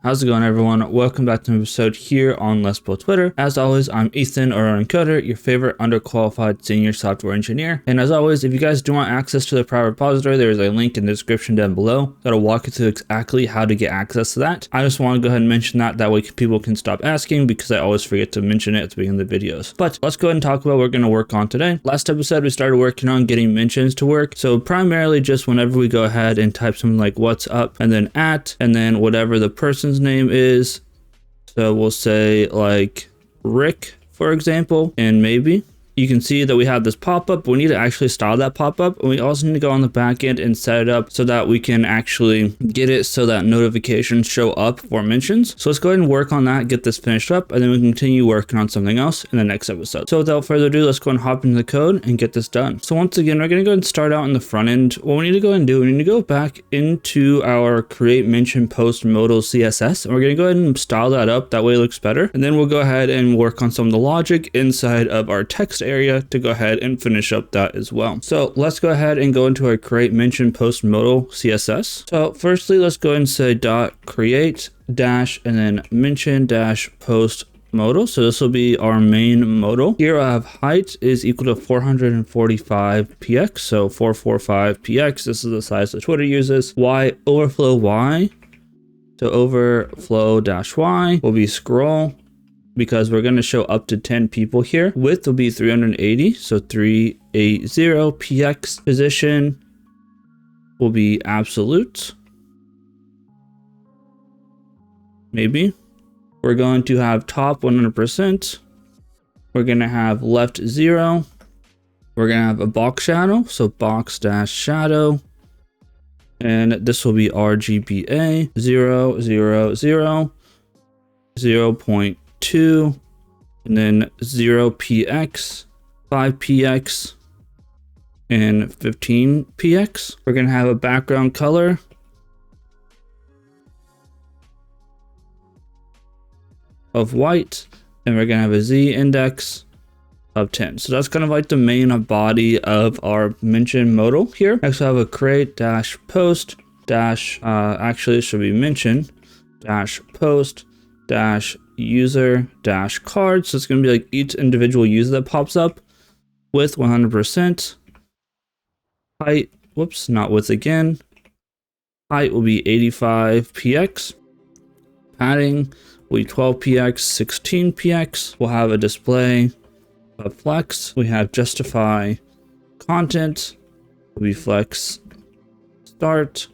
How's it going, everyone? Welcome back to an episode here on Let's Build Twitter. As always, I'm Ethan, or Encoder, your favorite underqualified senior software engineer. And as always, if you guys do want access to the private repository, there is a link in the description down below that'll walk you through exactly how to get access to that. I just want to go ahead and mention that way people can stop asking, because I always forget to mention it at the beginning of the videos. But let's go ahead and talk about what we're going to work on today. Last episode, we started working on getting mentions to work. So primarily just whenever we go ahead and type something like what's up and then at, and then whatever the person's name is. So we'll say like Rick, for example, and maybe you can see that we have this pop-up, but we need to actually style that pop-up. And we also need to go on the back end and set it up so that we can actually get it so that notifications show up for mentions. So let's go ahead and work on that, get this finished up, and then we can continue working on something else in the next episode. So without further ado, let's go and hop into the code and get this done. So once again, we're going to go ahead and start out in the front end. What we need to go ahead and do, we need to go back into our create mention post modal CSS, and we're going to go ahead and style that up. That way it looks better. And then we'll go ahead and work on some of the logic inside of our text area to go ahead and finish up that as well. So let's go ahead and go into our create mention post modal CSS. So firstly, let's go ahead and say dot create dash and then mention dash post modal. So this will be our main modal. Here I have height is equal to 445 px. So 445 px. This is the size that Twitter uses. Y overflow y. So overflow dash y will be scroll, because we're going to show up to 10 people here. Width will be 380, so 380. Px position will be absolute. Maybe. We're going to have top 100%. We're going to have left 0. We're going to have a box shadow, so box dash shadow. And this will be RGBA 0, 0, 0, 0.2. And then 0px, 5px, and 15px. We're going to have a background color of white, and we're going to have a z index of 10. So that's kind of like the main body of our mention modal here. Next we have a create dash post dash actually it should be mention dash post dash user dash card. So it's going to be like each individual user that pops up. Width 100%. Height, whoops, not width again. Height will be 85px. Padding will be 12px, 16px. We'll have a display of flex. We have justify content will be flex start.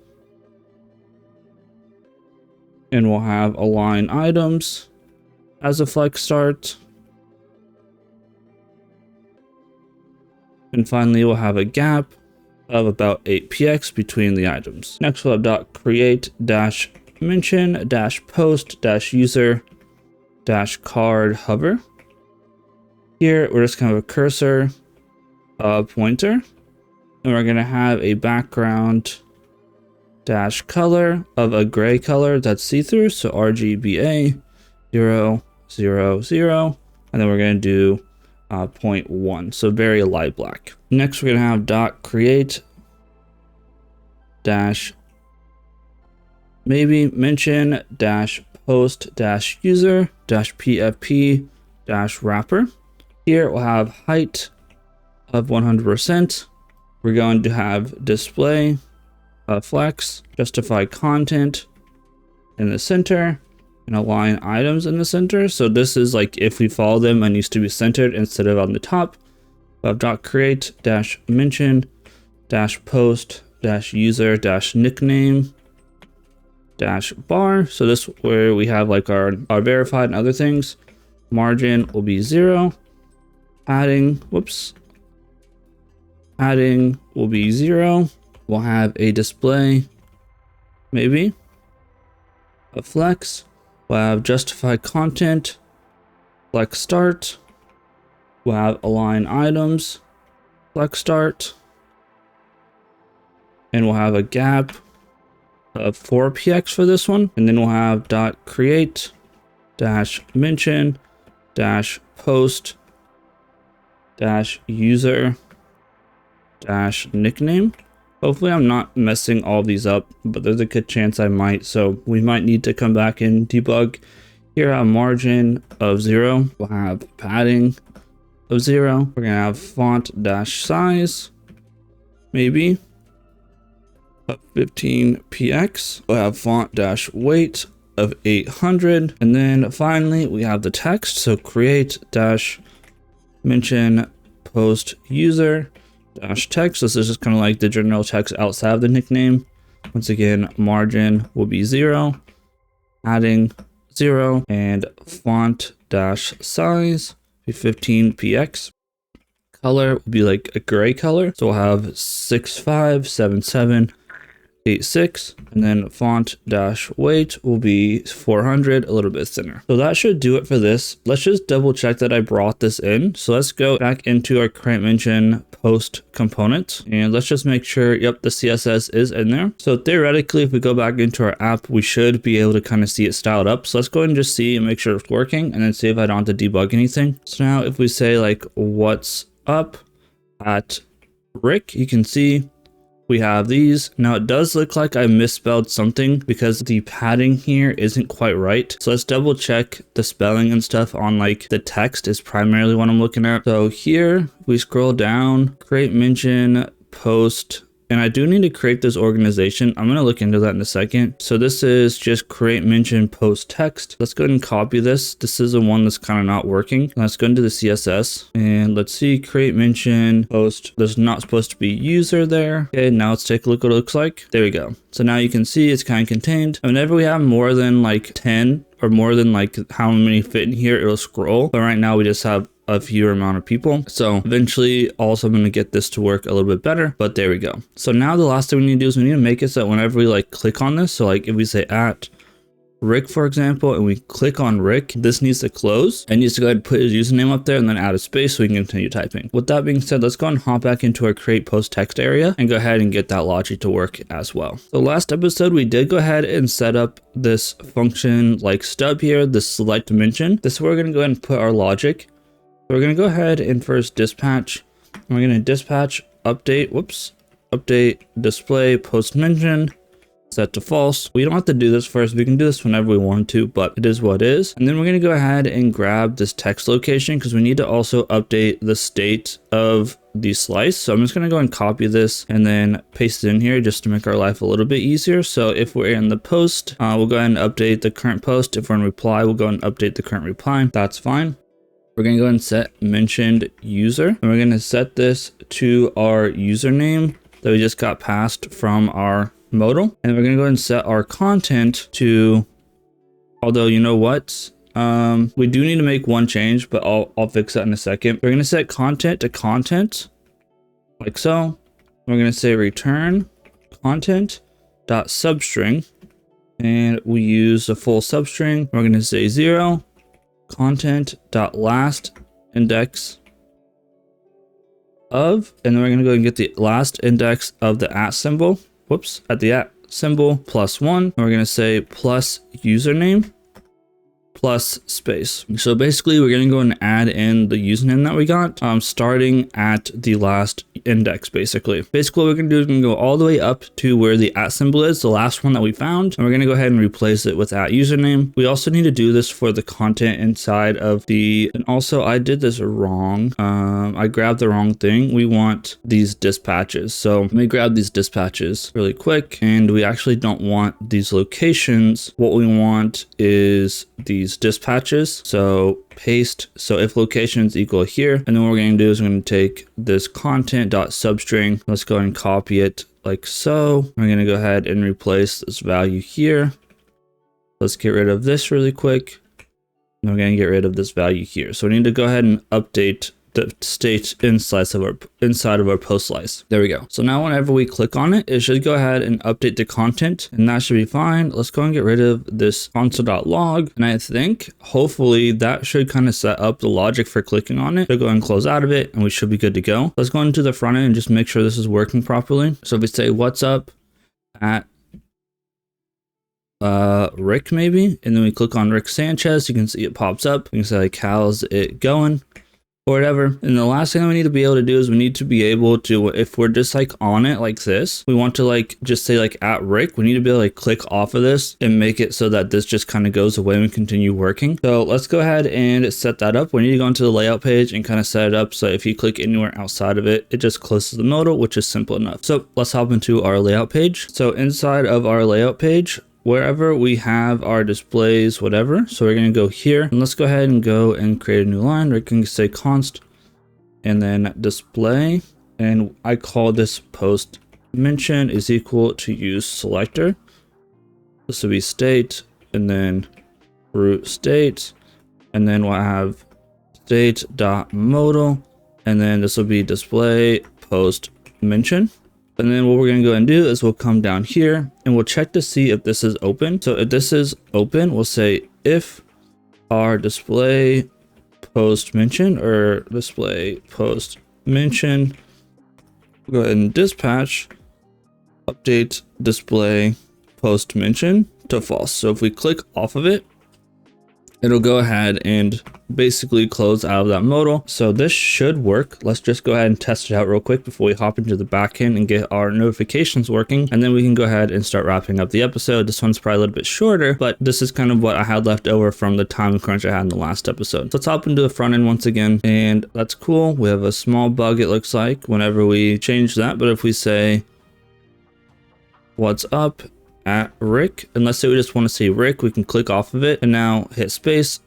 And we'll have align items as a flex start. And finally, we'll have a gap of about 8px between the items. Next, we'll have dot create dash mention dash post dash user dash card hover. Here, we're just kind of a cursor pointer. And we're going to have a background dash color of a gray color that's see-through, so RGBA 0, 0, 0, and then we're going to do 0.1, so very light black. Next, we're going to have dot create dash maybe mention dash post dash user dash pfp dash wrapper. Here we'll have height of 100%. We're going to have display flex, justify content in the center, and align items in the center. So this is like if we follow them, it needs to be centered instead of on the top. We have dot create dash mention dash post dash user dash nickname dash bar. So this where we have like our verified and other things. Margin will be 0. Padding, whoops. Padding will be 0. We'll have a display, maybe a flex. We'll have justify content, flex start. We'll have align items, flex start. And we'll have a gap of 4px for this one. And then we'll have dot create dash mention dash post dash user dash nickname. Hopefully I'm not messing all these up, but there's a good chance I might. So we might need to come back and debug. Here I have margin of 0. We'll have padding of 0. We're gonna have font dash size, maybe of 15px. We'll have font dash weight of 800. And then finally we have the text. So create dash mention post user dash text. This is just kind of like the general text outside of the nickname. Once again, margin will be 0, padding 0, and font dash size be 15px. Color will be like a gray color, so we'll have 657786, and then font dash weight will be 400, a little bit thinner. So that should do it for this. Let's just double check that I brought this in. So let's go back into our create mention post component, and let's just make sure, yep, the CSS is in there. So theoretically, if we go back into our app, we should be able to kind of see it styled up. So let's go ahead and just see and make sure it's working, and then see if I don't have to debug anything. So now if we say like what's up at Rick, you can see we have these. Now it does look like I misspelled something because the padding here isn't quite right. So let's double check the spelling and stuff on like the text is primarily what I'm looking at. So here we scroll down, create mention post, and I do need to create this organization. I'm going to look into that in a second. So this is just create mention post text. Let's go ahead and copy this. This is the one that's kind of not working. Let's go into the CSS and let's see, create mention post. There's not supposed to be user there. Okay, now let's take a look what it looks like. There we go. So now you can see it's kind of contained. And whenever we have more than like 10 or more than like how many fit in here, it'll scroll. But right now we just have a fewer amount of people. So eventually also I'm going to get this to work a little bit better, but there we go. So now the last thing we need to do is we need to make it so that whenever we like click on this, so like if we say at Rick, for example, and we click on Rick, this needs to close and needs to go ahead and put his username up there and then add a space so we can continue typing. With that being said, let's go and hop back into our create post text area and go ahead and get that logic to work as well. So last episode, we did go ahead and set up this function like stub here, this select dimension. This is where we're going to go ahead and put our logic. So we're going to go ahead and first dispatch. We're going to dispatch update, update display post mention, set to false. We don't have to do this first. We can do this whenever we want to, but it is what it is. And then we're going to go ahead and grab this text location because we need to also update the state of the slice. So I'm just going to go and copy this and then paste it in here just to make our life a little bit easier. So if we're in the post, we'll go ahead and update the current post. If we're in reply, we'll go and update the current reply. That's fine. We're going to go ahead and set mentioned user, and we're going to set this to our username that we just got passed from our modal. And we're going to go ahead and set our content to, although you know what, we do need to make one change, but I'll fix that in a second. We're going to set content to content like so. We're going to say return content dot substring, and we use a full substring. We're going to say 0 content dot last index of, and then we're going to go and get the last index of the at symbol, at the at symbol +1, and we're going to say plus username plus space. So basically we're going to go and add in the username that we got, starting at the last index. Basically what we're going to do is we're going to go all the way up to where the at symbol is, the last one that we found, and we're going to go ahead and replace it with at username. We also need to do this for the content inside of the, and also I did this wrong. I grabbed the wrong thing. We want these dispatches. So let me grab these dispatches really quick, and we actually don't want these locations. What we want is these dispatches. So paste, so if locations equal here, and then what we're going to do is we're going to take this content.substring, let's go and copy it like so. We're going to go ahead and replace this value here. Let's get rid of this really quick, and we're going to get rid of this value here. So we need to go ahead and update the state inside of our post slice. There we go. So now whenever we click on it, it should go ahead and update the content, and that should be fine. Let's go and get rid of this console.log, and I think hopefully that should kind of set up the logic for clicking on it. So go and close out of it, and we should be good to go. Let's go into the front end and just make sure this is working properly. So if we say what's up at Rick maybe, and then we click on Rick Sanchez, you can see it pops up. You can say like how's it going, or whatever. And the last thing we need to be able to do is we need to be able to, if we're just like on it like this, we want to like just say like at Rick, we need to be able to like click off of this and make it so that this just kind of goes away and we continue working. So let's go ahead and set that up. We need to go into the layout page and kind of set it up so if you click anywhere outside of it, it just closes the modal, which is simple enough. So let's hop into our layout page. So inside of our layout page, wherever we have our displays, whatever. So we're going to go here and let's go ahead and go and create a new line. We're going to say const and then display. And I call this post mention is equal to use selector. This will be state and then root state. And then we'll have state dot modal. And then this will be display post mention. And then what we're going to go and do is we'll come down here and we'll check to see if this is open. So if this is open, we'll say if our display post mention or display post mention, we'll go ahead and dispatch update display post mention to false. So if we click off of it, it'll go ahead and basically close out of that modal. So this should work. Let's just go ahead and test it out real quick before we hop into the backend and get our notifications working. And then we can go ahead and start wrapping up the episode. This one's probably a little bit shorter, but this is kind of what I had left over from the time crunch I had in the last episode. So let's hop into the front end once again. And that's cool. We have a small bug, it looks like, whenever we change that. But if we say, what's up at Rick, and let's say we just want to see Rick, we can click off of it and now hit space.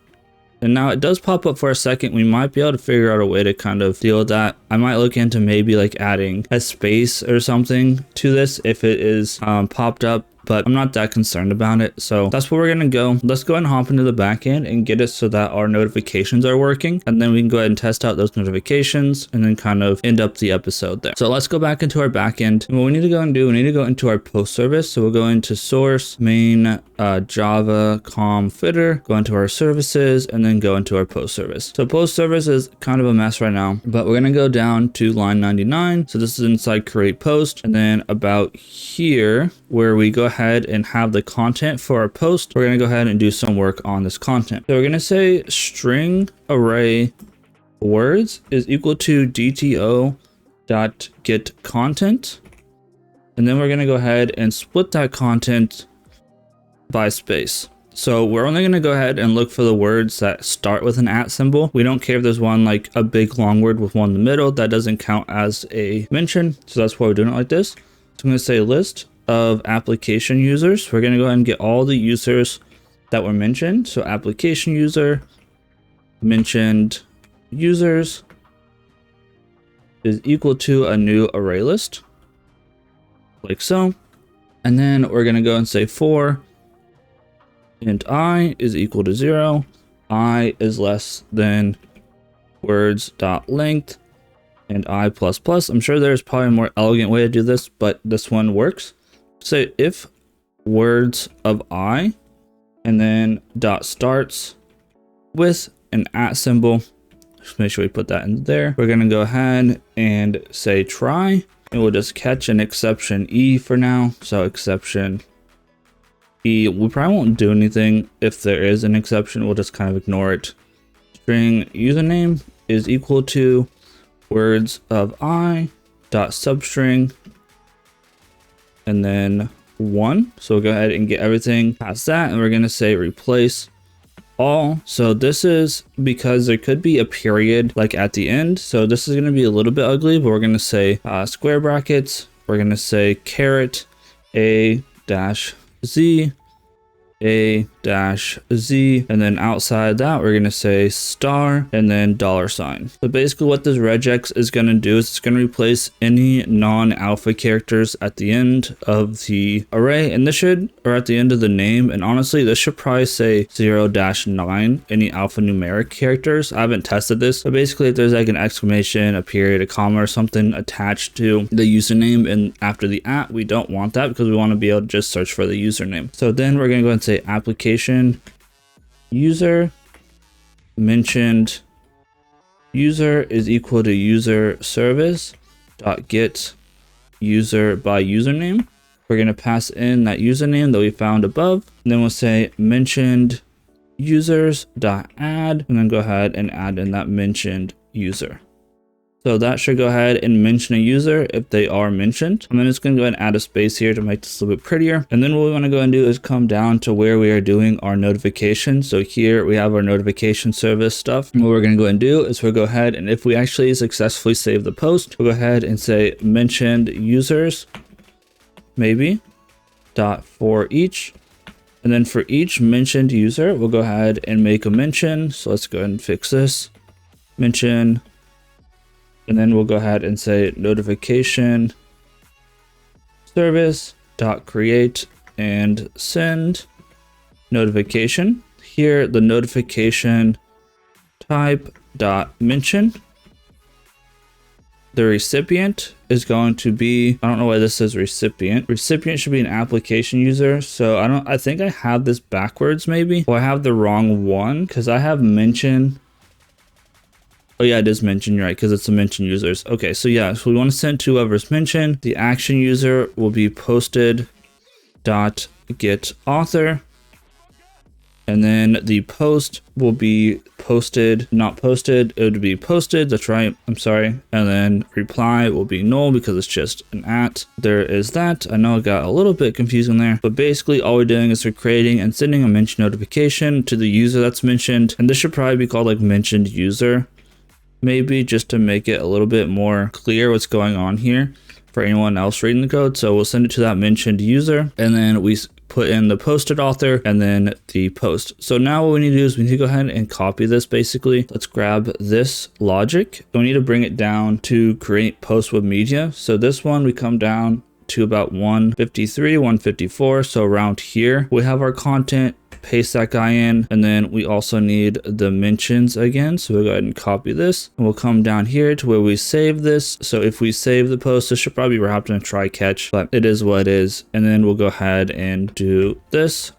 And now it does pop up for a second. We might be able to figure out a way to kind of deal with that. I might look into maybe like adding a space or something to this if it is popped up, but I'm not that concerned about it. So that's where we're going to go. Let's go ahead and hop into the backend and get it so that our notifications are working. And then we can go ahead and test out those notifications and then kind of end up the episode there. So let's go back into our backend. And what we need to go and do, we need to go into our post service. So we'll go into source, main, Java, com, footer, go into our services, and then go into our post service. So post service is kind of a mess right now, but we're going to go down to line 99. So this is inside create post. And then about here where we go ahead and have the content for our post, we're going to go ahead and do some work on this content. So we're going to say string array words is equal to dto dot get content. And then we're going to go ahead and split that content by space. So we're only going to go ahead and look for the words that start with an @ symbol. We don't care if there's one like a big long word with one in the middle. That doesn't count as a mention. So that's why we're doing it like this. So I'm going to say list of application users. We're going to go ahead and get all the users that were mentioned. So application user, mentioned users is equal to a new array list, like so. And then we're going to go and say for int I is equal to 0. I is less than words dot length and I plus plus. I'm sure there's probably a more elegant way to do this, but this one works. Say if words of I and then dot starts with an @ symbol. Just make sure we put that in there. We're going to go ahead and say try, and we'll just catch an exception E for now. So exception E, we probably won't do anything if there is an exception. We'll just kind of ignore it. String username is equal to words of I dot substring and then 1. So we'll go ahead and get everything past that, and we're going to say replace all. So this is because there could be a period like at the end. So this is going to be a little bit ugly, but we're going to say square brackets. We're going to say caret a dash z, a dash z, and then outside that we're going to say star and then $sign. So basically what this regex is going to do is it's going to replace any non-alpha characters at the end of the array, and this should, or at the end of the name, and honestly this should probably say 0-9, any alphanumeric characters. I haven't tested this, but basically if there's like an exclamation, a period, a comma or something attached to the username and after the @ we don't want that because we want to be able to just search for the username. So then we're going to go and say application user mentioned user is equal to user service dot get user by username. We're going to pass in that username that we found above, and then we'll say mentioned users dot add, and then go ahead and add in that mentioned user. So that should go ahead and mention a user if they are mentioned. I'm just going to go ahead and add a space here to make this a little bit prettier. And then what we want to go and do is come down to where we are doing our notifications. So here we have our notification service stuff. And what we're going to go and do is we'll go ahead, and if we actually successfully save the post, we'll go ahead and say mentioned users, maybe, dot for each. And then for each mentioned user, we'll go ahead and make a mention. So let's go ahead and fix this. Mention. And then we'll go ahead and say notification service dot create and send notification. Here, the notification type dot mention. The recipient is going to be, I don't know why this says recipient. Recipient should be an application user. So I think I have this backwards maybe, or I have the wrong one because I have mention. Oh yeah, it is mentioned, right? Because it's a mention users. Okay, so yeah, so we want to send to whoever's mentioned. The action user will be posted dot get author. And then the post will be posted, not posted. It would be posted. That's right. I'm sorry. And then reply will be null because it's just an at. There is that. I know it got a little bit confusing there, but basically all we're doing is we're creating and sending a mention notification to the user that's mentioned. And this should probably be called like mentioned user, maybe, just to make it a little bit more clear what's going on here for anyone else reading the code. So we'll send it to that mentioned user, and then we put in the posted author and then the post. So now what we need to do is we need to go ahead and copy this basically. Let's grab this logic. We need to bring it down to create post with media. So this one, we come down to about 153, 154. So around here, we have our content. Paste that guy in, and then we also need the mentions again. So we'll go ahead and copy this, and we'll come down here to where we save this. So if we save the post, this should probably be wrapped in a try catch, but it is what it is. And then we'll go ahead and do this.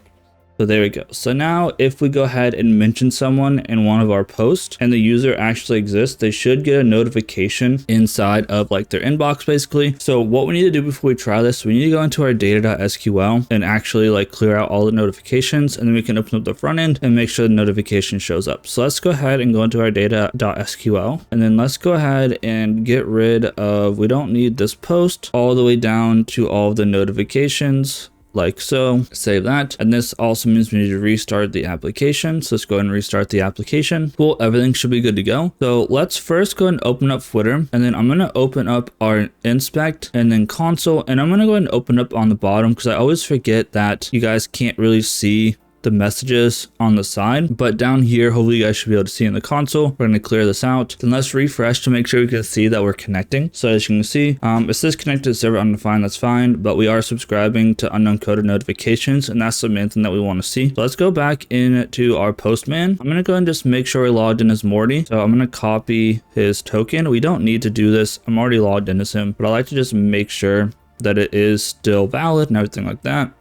So there we go. So now if we go ahead and mention someone in one of our posts and the user actually exists, they should get a notification inside of like their inbox basically. So what we need to do before we try this, we need to go into our data.sql and actually like clear out all the notifications, and then we can open up the front end and make sure the notification shows up. So let's go ahead and go into our data.sql, and then let's go ahead and get rid of, we don't need this post, all the way down to all of the notifications. Like so, save that. And this also means we need to restart the application. So let's go ahead and restart the application. Cool, everything should be good to go. So let's first go ahead and open up Footer, and then I'm gonna open up our inspect and then console, and I'm gonna go ahead and open up on the bottom because I always forget that you guys can't really see the messages on the side, but down here, hopefully you guys should be able to see in the console. We're going to clear this out. Then let's refresh to make sure we can see that we're connecting. So as you can see, it says connected to server undefined, that's fine, but we are subscribing to unknown coded notifications, and that's the main thing that we want to see. So let's go back into our postman. I'm going to go and just make sure we logged in as Morty. So I'm going to copy his token. We don't need to do this. I'm already logged in as him, but I like to just make sure that it is still valid and everything like that.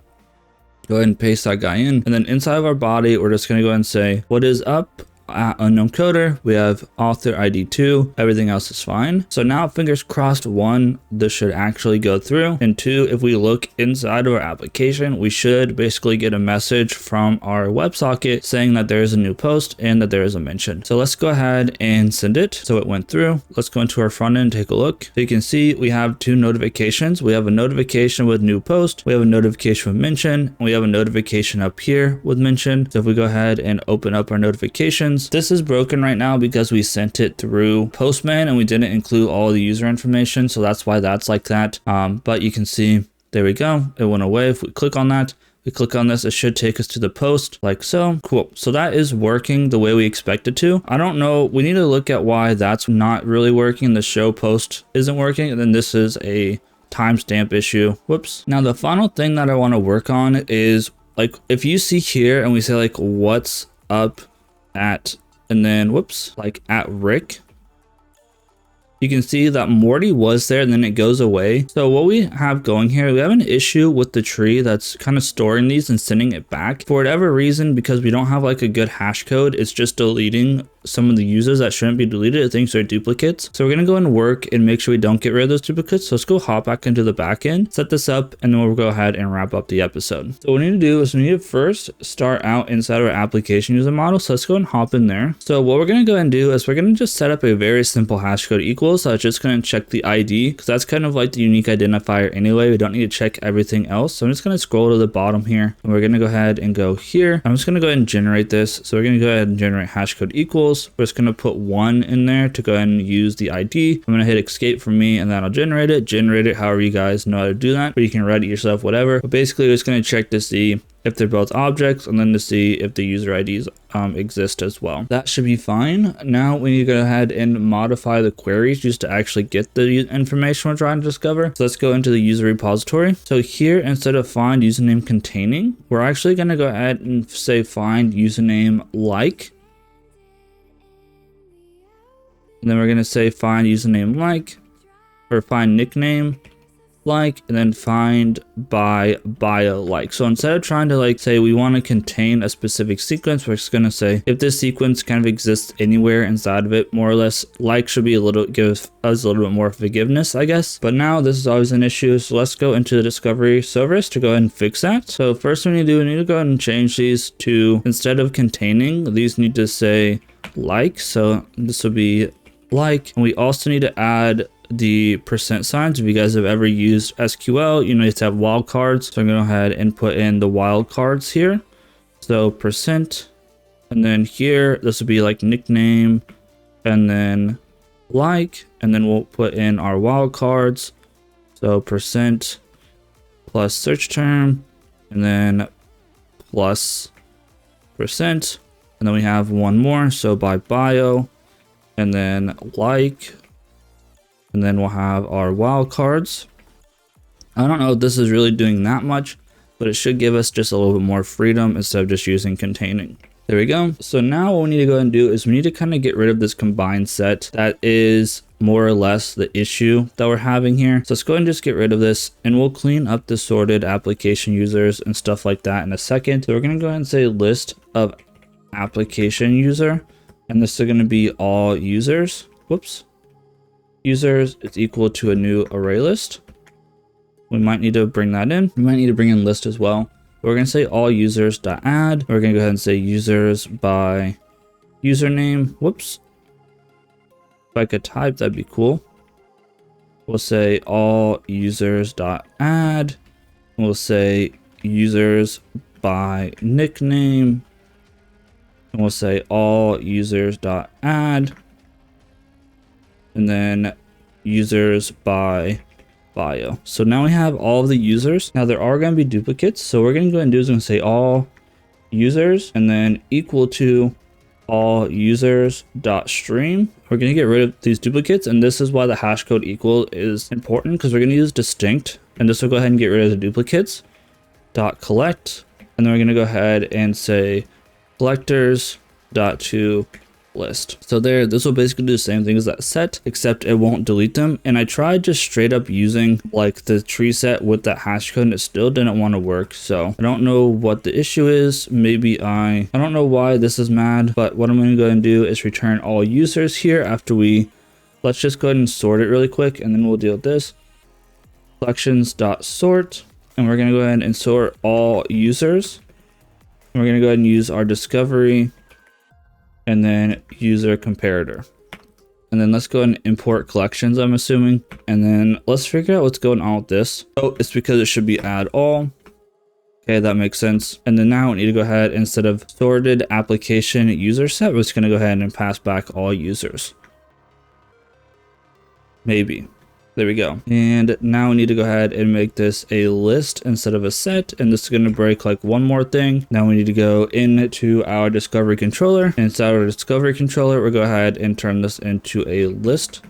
Go ahead and paste that guy in, and then inside of our body, we're just going to go ahead and say, what is up? Unknown coder, we have author ID 2, everything else is fine. So now fingers crossed, 1, this should actually go through, and 2, if we look inside of our application, we should basically get a message from our WebSocket saying that there is a new post and that there is a mention. So let's go ahead and send it. So it went through. Let's go into our front end, take a look. So you can see we have 2 notifications. We have a notification with new post, we have a notification with mention, and we have a notification up here with mention. So if we go ahead and open up our notifications, this is broken right now because we sent it through Postman and we didn't include all the user information. So that's why that's like that. But you can see, there we go. It went away. If we click on that, we click on this, it should take us to the post like so. Cool. So that is working the way we expect it to. I don't know. We need to look at why that's not really working. The show post isn't working. And then this is a timestamp issue. Whoops. Now the final thing that I want to work on is like, if you see here and we say like, what's up at, and then whoops, like at Rick, you can see that Morty was there and then it goes away. So what we have going here, we have an issue with the tree that's kind of storing these and sending it back for whatever reason, because we don't have like a good hash code. It's just deleting some of the users that shouldn't be deleted. It thinks they're duplicates. So we're going to go and work and make sure we don't get rid of those duplicates. So let's go hop back into the backend, set this up, and then we'll go ahead and wrap up the episode. So what we need to do is we need to first start out inside our application user model. So let's go and hop in there. So what we're going to go and do is we're going to just set up a very simple hash code equals. So it's just going to check the ID because that's kind of like the unique identifier anyway. We don't need to check everything else. So I'm just going to scroll to the bottom here and we're going to go ahead and go here. I'm just going to go ahead and generate this. So we're going to go ahead and generate hash code equals. We're just going to put 1 in there to go ahead and use the ID. I'm going to hit escape for me and that'll generate it however you guys know how to do that, but you can write it yourself, whatever. But basically we're just going to check to see if they're both objects and then to see if the user IDs exist as well. That should be fine. Now we need to go ahead and modify the queries just to actually get the information we're trying to discover. So let's go into the user repository. So here, instead of find username containing, we're actually going to go ahead and say find username like. And then we're going to say find username like, or find nickname like, and then find by bio like. So instead of trying to like say we want to contain a specific sequence, we're just going to say if this sequence kind of exists anywhere inside of it, more or less, like should be give us a little bit more forgiveness, I guess. But now this is always an issue. So let's go into the discovery service to go ahead and fix that. So first we need to go ahead and change these to, instead of containing, these need to say like. So this will be like, and we also need to add the percent signs. If you guys have ever used SQL, you know, you have to have wildcards. So I'm going to go ahead and put in the wildcards here. So percent, and then here, this will be like nickname, and then like, and then we'll put in our wildcards. So percent plus search term, and then plus percent, and then we have one more. So by bio, and then like, and then we'll have our wildcards. I don't know if this is really doing that much, but it should give us just a little bit more freedom instead of just using containing. There we go. So now what we need to go ahead and do is we need to kind of get rid of this combined set that is more or less the issue that we're having here. So let's go ahead and just get rid of this, and we'll clean up the sorted application users and stuff like that in a second. So we're going to go ahead and say list of application user, and this is going to be all users. Whoops. Users is equal to a new array list. We might need to bring that in. We might need to bring in list as well. We're going to say all users dot add. We're going to go ahead and say users by username. Whoops. If I could type, that'd be cool. We'll say all users dot add. We'll say users by nickname. And we'll say all users dot add. And then users by bio. So now we have all of the users. Now there are going to be duplicates. So we're going to go ahead and do is going to say all users and then equal to all users dot stream. We're going to get rid of these duplicates. And this is why the hash code equal is important, because we're going to use distinct, and this will go ahead and get rid of the duplicates dot collect. And then we're going to go ahead and say collectors dot to list. So there, this will basically do the same thing as that set, except it won't delete them. And I tried just straight up using like the tree set with that hash code, and it still didn't want to work. So I don't know what the issue is. Maybe I don't know why this is mad, but what I'm going to go and do is return all users here after let's just go ahead and sort it really quick, and then we'll deal with this. Collections dot sort, and we're going to go ahead and sort all users. And we're going to go ahead and use our discovery and then user comparator. And then let's go and import collections, I'm assuming. And then let's figure out what's going on with this. Oh, it's because it should be add all. Okay, that makes sense. And then now we need to go ahead, instead of sorted application user set, we're just going to go ahead and pass back all users. Maybe. There we go. And now we need to go ahead and make this a list instead of a set. And this is going to break like one more thing. Now we need to go into our discovery controller. Inside our discovery controller, we'll go ahead and turn this into a list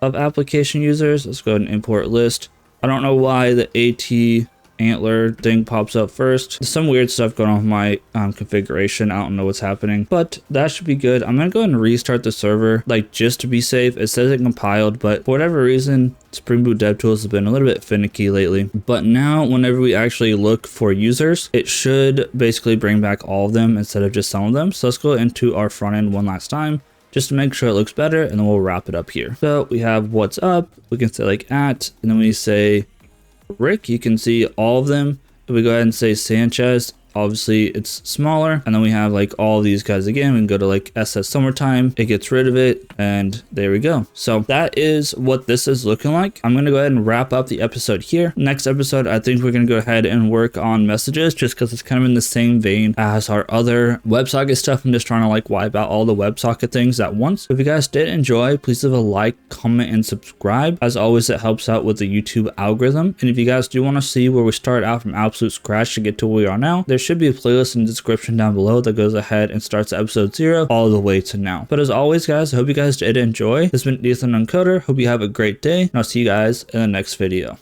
of application users. Let's go ahead and import list. I don't know why the AT antler thing pops up first. There's some weird stuff going on with my configuration. I don't know what's happening, but that should be good. I'm gonna go ahead and restart the server, like, just to be safe. It says it compiled, but for whatever reason, Spring Boot DevTools has been a little bit finicky lately. But now whenever we actually look for users, it should basically bring back all of them instead of just some of them. So let's go into our front end one last time, just to make sure it looks better, and then we'll wrap it up here. So we have what's up, we can say like at, and then we say Rick, you can see all of them. If we go ahead and say Sanchez, obviously it's smaller, and then we have like all these guys again. We can go to like SS Summertime, it gets rid of it, and there we go. So that is what this is looking like. I'm gonna go ahead and wrap up the episode here. Next episode, I think we're gonna go ahead and work on messages, just because it's kind of in the same vein as our other WebSocket stuff. I'm just trying to like wipe out all the WebSocket things at once. If you guys did enjoy, please leave a like, comment, and subscribe. As always, it helps out with the YouTube algorithm. And if you guys do want to see where we start out from absolute scratch to get to where we are now, there should be a playlist in the description down below that goes ahead and starts at episode 0 all the way to now. But as always, guys, I hope you guys did enjoy. This has been Ethan Uncoder. Hope you have a great day, and I'll see you guys in the next video.